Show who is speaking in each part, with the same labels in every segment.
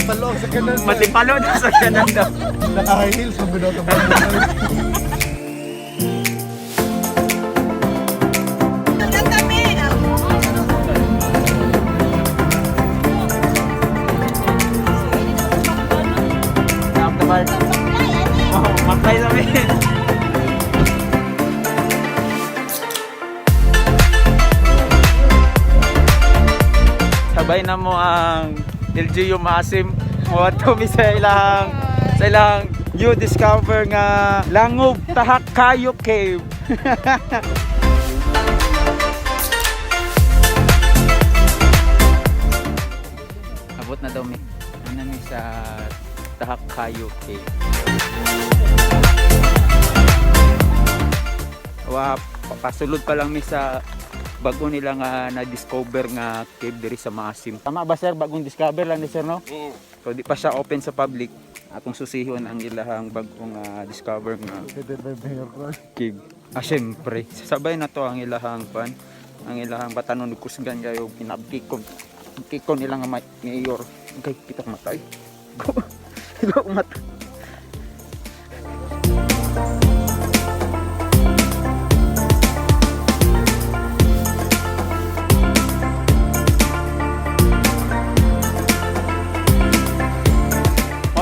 Speaker 1: Matipalo sa kanan.
Speaker 2: Matipalo na sa kanan daw.
Speaker 1: Naka-high heels, magudaw ka ba?
Speaker 2: Maklay kami. Sabay na mo ang LGU Maasim. Muwat kami sa ilang new discover nga langob Tahakayo Cave. Abot na daw mi. Ano mi sa Tahakayo Cave. Pasulod pa lang mi sa bago nila nga na-discover nga cave diri sa Maasim. Tama ba sir? Bagong discover lang ni sir, no? So di pa siya open sa public. Atong susihon ang ilahang bagong discover nga cave. Syempre, sasabay na to ang ilahang pan. Ang ilahang batanon kusgan kayo pinabtikon. Kikon nila nga mayor. Okay, pitak matay. Go matay.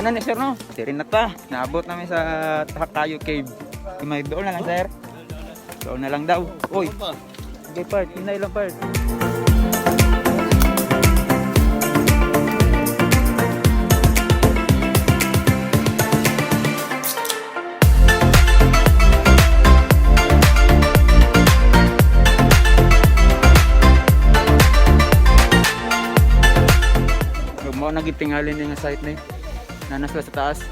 Speaker 2: Ano ni sir, no? Diri na ta. Naabot namin sa Tahakayo Cave. May doon na lang sir. Doon na lang daw. Uy. Okay part, hinay lang part. Mo nagitingalin din nga site ni. Nanas sa taas.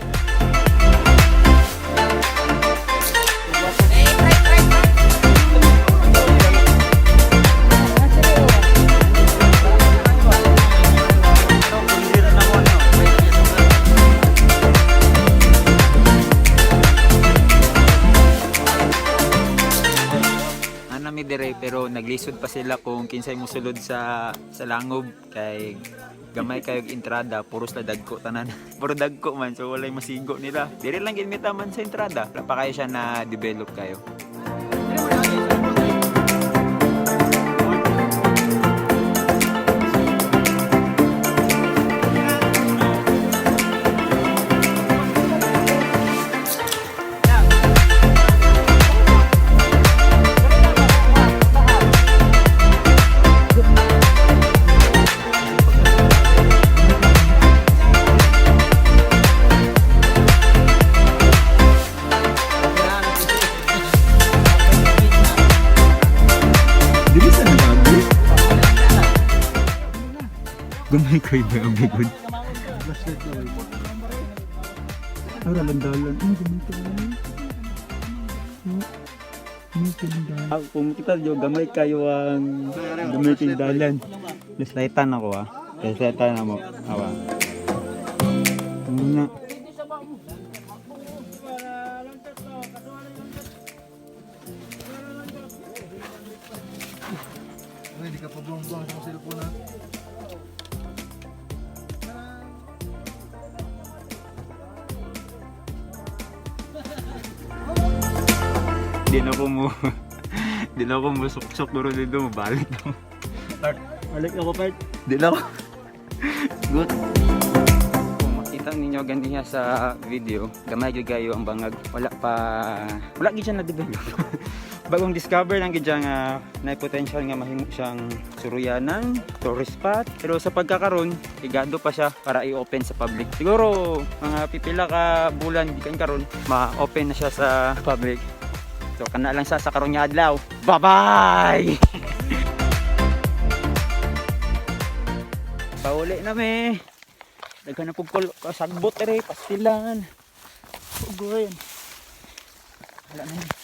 Speaker 2: Anami dire pero naglisod pa sila kung kinsay mo sulod sa langob kay gamay kayo intrada, puros na dagko tanan. Puro dagko man, so walay masigo nila. Dili lang ginmita man sa intrada. Wala pa kayo siya na develop kayo. Gamay kayo ba ang bigod? Ay, ralandalan. Ay, gamay kayo. Kung kita nyo, gamay kayo ang gamay tindalan. Lislaitan ako Lislaitan na mo. Awa. Ano na?
Speaker 1: Hindi ka pa buwang-buwang sa cellphone na.
Speaker 2: Di na ako musok-sok duro dito, mabalik ako. Part, balik ako part. Di na ako. Good. Kung makita ninyo gandiha sa video, gamay gyud kayo ang bangag. Wala gid siya na develop. Bagong discover lang gid nga na potential nga mahimo siyang suruyanan, tourist spot. Pero sa pagkakaron, igado pa siya para i-open sa public. Siguro mga pipila ka bulan gikan karon, ma-open na siya sa public. So kana lang sa karon nga adlaw. Bye-bye. Pauli na me. Daghan na pug sagbot ere pastilan. Ugoy. Wala na.